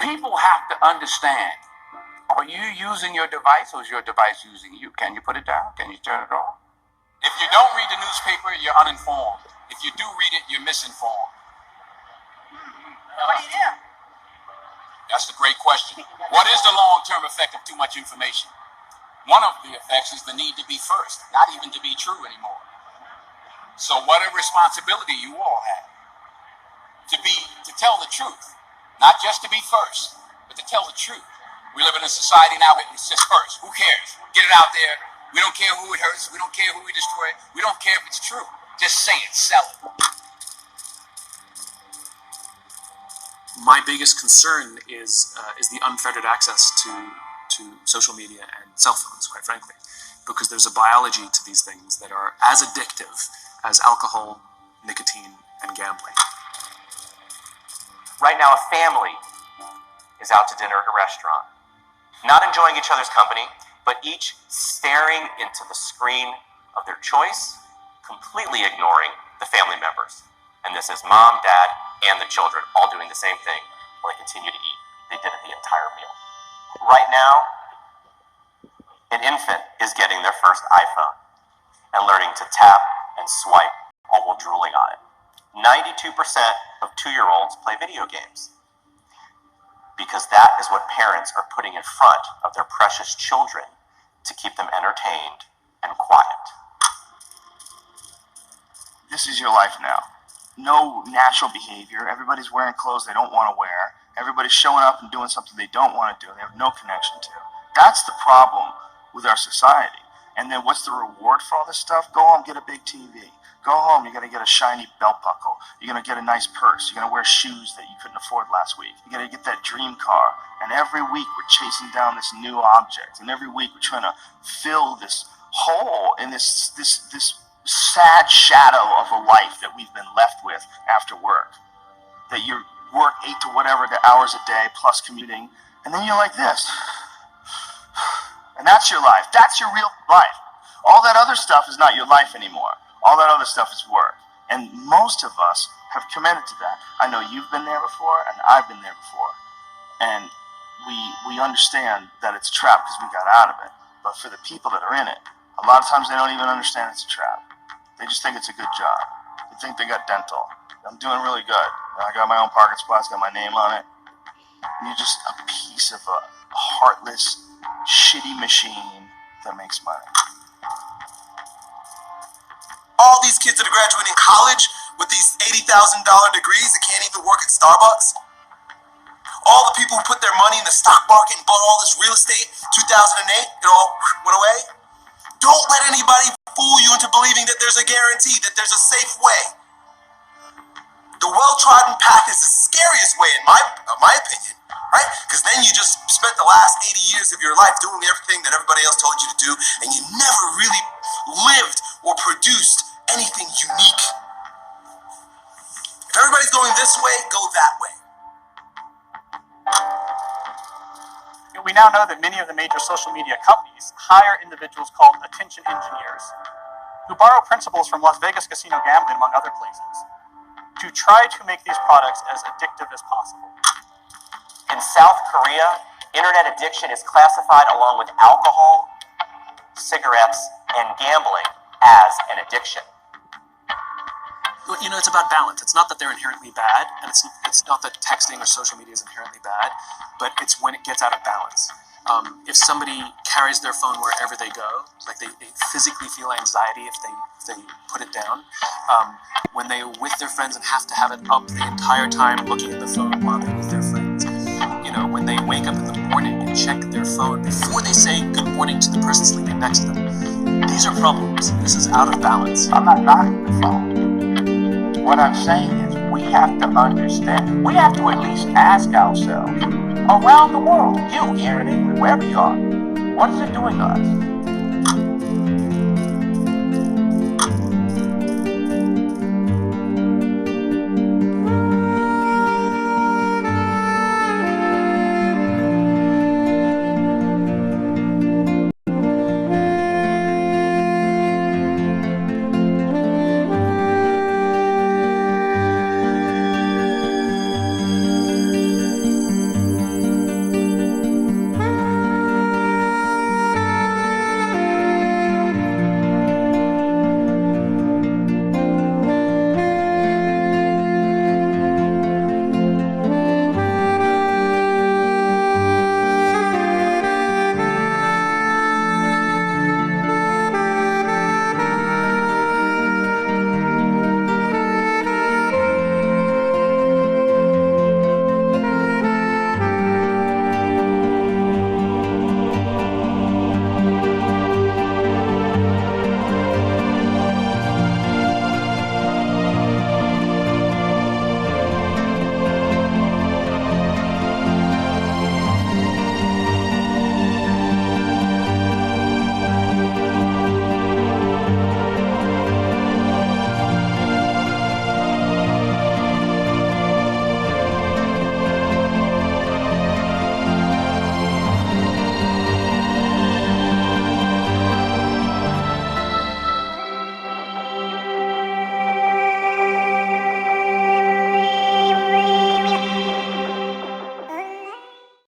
people have to understand, are you using your device or is your device using you? Can you put it down? Can you turn it off? If you don't read the newspaper, you're uninformed. If you do read it, you're misinformed. What do you do? That's a great question. What is the long-term effect of too much information? One of the effects is the need to be first, not even to be true anymore. So what a responsibility you all have to tell the truth, not just to be first, but to tell the truth. We live in a society now where it's just first. Who cares? Get it out there. We don't care who it hurts. We don't care who we destroy. We don't care if it's true. Just say it, sell it. My biggest concern is the unfettered access to social media and cell phones, quite frankly, because there's a biology to these things that are as addictive as alcohol, nicotine, and gambling. Right now, a family is out to dinner at a restaurant, not enjoying each other's company, but each staring into the screen of their choice, completely ignoring the family members. And this is mom, dad, and the children all doing the same thing while they continue to eat. They did it the entire meal. Right now, an infant is getting their first iPhone and learning to tap and swipe all while drooling on it. 92% of 2-year-olds play video games because that is what parents are putting in front of their precious children to keep them entertained and quiet. This is your life now. No natural behavior. Everybody's wearing clothes they don't want to wear. Everybody's showing up and doing something they don't want to do. They have no connection to. That's the problem with our society. And then what's the reward for all this stuff? Go home, get a big TV. Go home, you're going to get a shiny belt buckle. You're going to get a nice purse. You're going to wear shoes that you couldn't afford last week. You're going to get that dream car. And every week we're chasing down this new object. And every week we're trying to fill this hole in this sad shadow of a life that we've been left with after work. That you work 8 to whatever the hours a day plus commuting. And then you're like this. And that's your life. That's your real life. All that other stuff is not your life anymore. All that other stuff is work. And most of us have committed to that. I know you've been there before, and I've been there before. And we understand that it's a trap because we got out of it. But for the people that are in it, a lot of times they don't even understand it's a trap. They just think it's a good job. They think they got dental. I'm doing really good. I got my own parking spot, it's got my name on it. And you're just a piece of a heartless, shitty machine that makes money. All these kids that are graduating college with these $80,000 degrees that can't even work at Starbucks. All the people who put their money in the stock market and bought all this real estate, 2008, it all went away. Don't let anybody fool you into believing that there's a guarantee, that there's a safe way. The well-trodden path is the scariest way, in my opinion, right? Because then you just spent the last 80 years of your life doing everything that everybody else told you to do, and you never really lived or produced anything unique. If everybody's going this way, go that way. We now know that many of the major social media companies hire individuals called attention engineers who borrow principles from Las Vegas casino gambling, among other places, to try to make these products as addictive as possible. In South Korea, internet addiction is classified along with alcohol, cigarettes, and gambling as an addiction. You know, it's about balance. It's not that they're inherently bad, and it's not that texting or social media is inherently bad, but it's when it gets out of balance. If somebody carries their phone wherever they go, like they physically feel anxiety if they put it down, when they're with their friends and have to have it up the entire time looking at the phone while they're with their friends, you know, when they wake up in the morning and check their phone before they say good morning to the person sleeping next to them, these are problems. This is out of balance. I'm not knocking the phone. What I'm saying is we have to understand, we have to at least ask ourselves, around the world, you here in England, wherever you are, what is it doing to us?